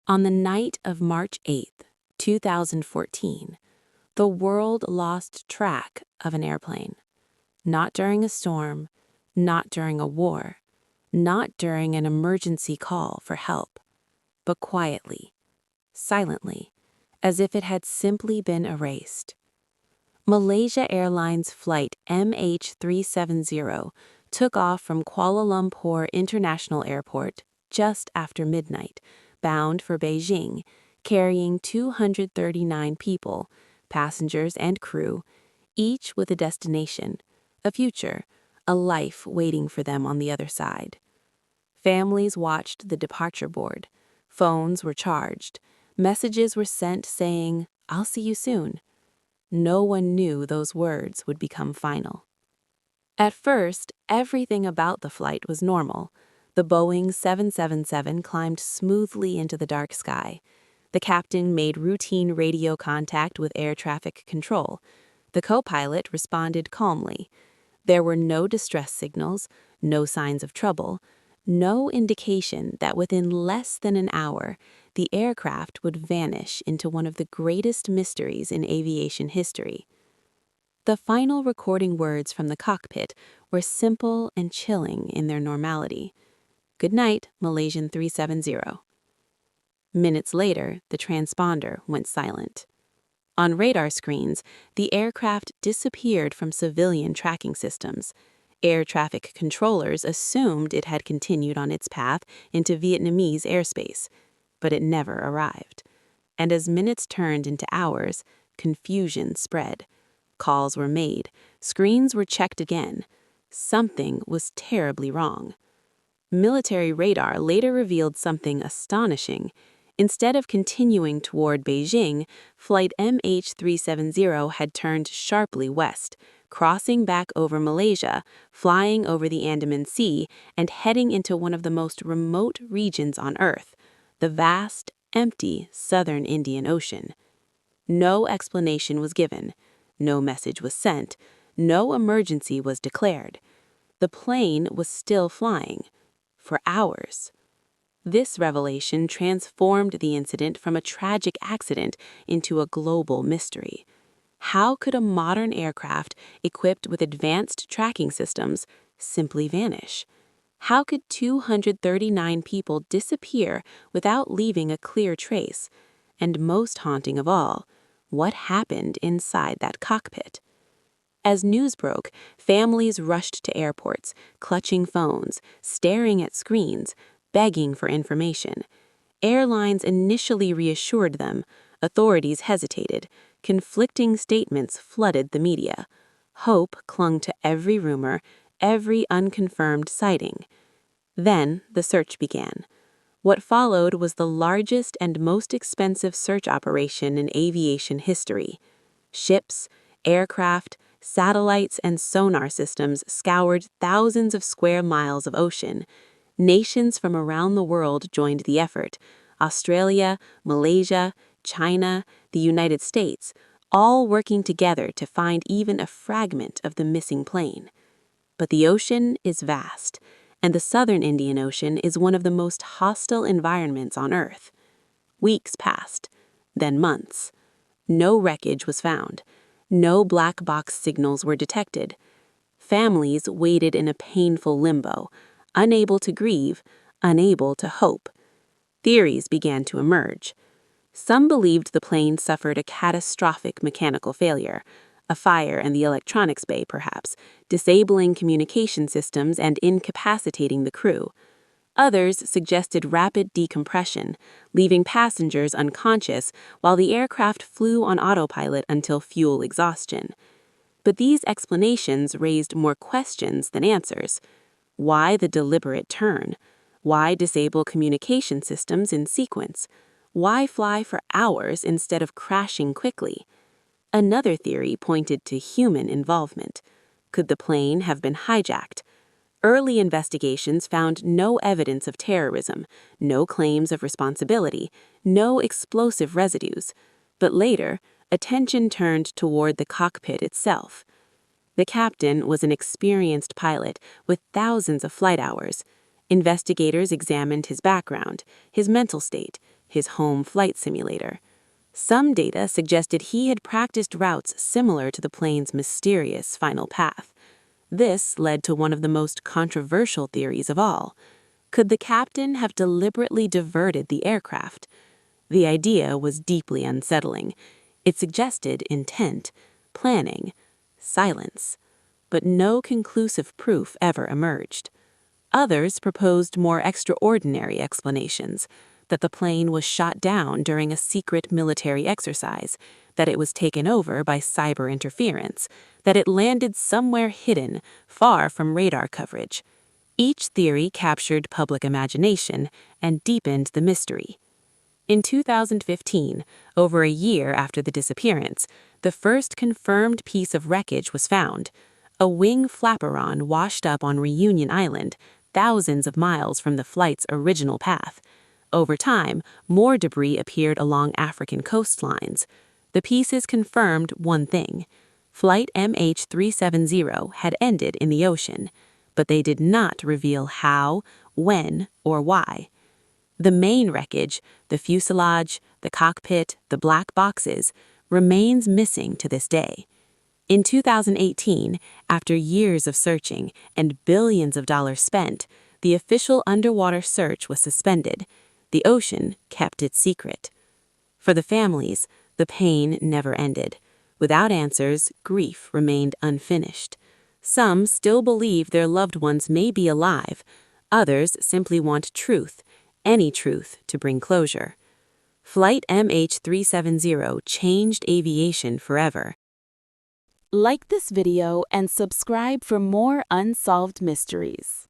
On the night of March 8th, 2014, the world lost track of an airplane. Not during a storm, not during a war, not during an emergency call for help, but quietly, silently, as if it had simply been erased. Malaysia Airlines Flight MH370 took off from Kuala Lumpur International Airport just after midnight, bound for Beijing, carrying 239 people, passengers and crew, each with a destination, a future, a life waiting for them on the other side. Families watched the departure board. Phones were charged. Messages were sent saying, "I'll see you soon." No one knew those words would become final. At first, everything about the flight was normal. The Boeing 777 climbed smoothly into the dark sky. The captain made routine radio contact with air traffic control. The co-pilot responded calmly. There were no distress signals, no signs of trouble, no indication that within less than an hour, the aircraft would vanish into one of the greatest mysteries in aviation history. The final recording words from the cockpit were simple and chilling in their normality. "Good night, Malaysian 370. Minutes later, the transponder went silent. On radar screens, the aircraft disappeared from civilian tracking systems. Air traffic controllers assumed it had continued on its path into Vietnamese airspace, but it never arrived. And as minutes turned into hours, confusion spread. Calls were made, screens were checked again. Something was terribly wrong. Military radar later revealed something astonishing. Instead of continuing toward Beijing, flight MH370 had turned sharply west, crossing back over Malaysia, flying over the Andaman Sea, and heading into one of the most remote regions on Earth, the vast, empty southern Indian Ocean. No explanation was given, no message was sent, no emergency was declared. The plane was still flying, for hours. This revelation transformed the incident from a tragic accident into a global mystery. How could a modern aircraft equipped with advanced tracking systems simply vanish? How could 239 people disappear without leaving a clear trace? And most haunting of all, what happened inside that cockpit? As news broke, families rushed to airports, clutching phones, staring at screens, begging for information. Airlines initially reassured them. Authorities hesitated. Conflicting statements flooded the media. Hope clung to every rumor, every unconfirmed sighting. Then the search began. What followed was the largest and most expensive search operation in aviation history. Ships, aircraft, satellites, and sonar systems scoured thousands of square miles of ocean. Nations from around the world joined the effort. Australia, Malaysia, China, the United States, all working together to find even a fragment of the missing plane. But the ocean is vast, and the southern Indian Ocean is one of the most hostile environments on Earth. Weeks passed, then months. No wreckage was found. No black box signals were detected. Families waited in a painful limbo, unable to grieve, unable to hope. Theories began to emerge. Some believed the plane suffered a catastrophic mechanical failure, a fire in the electronics bay perhaps, disabling communication systems and incapacitating the crew. Others suggested rapid decompression, leaving passengers unconscious while the aircraft flew on autopilot until fuel exhaustion. But these explanations raised more questions than answers. Why the deliberate turn? Why disable communication systems in sequence? Why fly for hours instead of crashing quickly? Another theory pointed to human involvement. Could the plane have been hijacked? Early investigations found no evidence of terrorism, no claims of responsibility, no explosive residues. But later, attention turned toward the cockpit itself. The captain was an experienced pilot with thousands of flight hours. Investigators examined his background, his mental state, his home flight simulator. Some data suggested he had practiced routes similar to the plane's mysterious final path. This led to one of the most controversial theories of all. Could the captain have deliberately diverted the aircraft? The idea was deeply unsettling. It suggested intent, planning, silence, but no conclusive proof ever emerged. Others proposed more extraordinary explanations, that the plane was shot down during a secret military exercise, that it was taken over by cyber interference, that it landed somewhere hidden, far from radar coverage. Each theory captured public imagination and deepened the mystery. In 2015, over a year after the disappearance, the first confirmed piece of wreckage was found. A wing flaperon washed up on Reunion Island, thousands of miles from the flight's original path. Over time, more debris appeared along African coastlines. The pieces confirmed one thing: Flight MH370 had ended in the ocean, but they did not reveal how, when, or why. The main wreckage, the fuselage, the cockpit, the black boxes, remains missing to this day. In 2018, after years of searching and billions of dollars spent, the official underwater search was suspended. The ocean kept its secret. For the families, the pain never ended. Without answers, grief remained unfinished. Some still believe their loved ones may be alive. Others simply want truth, any truth, to bring closure. Flight MH370 changed aviation forever. Like this video and subscribe for more unsolved mysteries.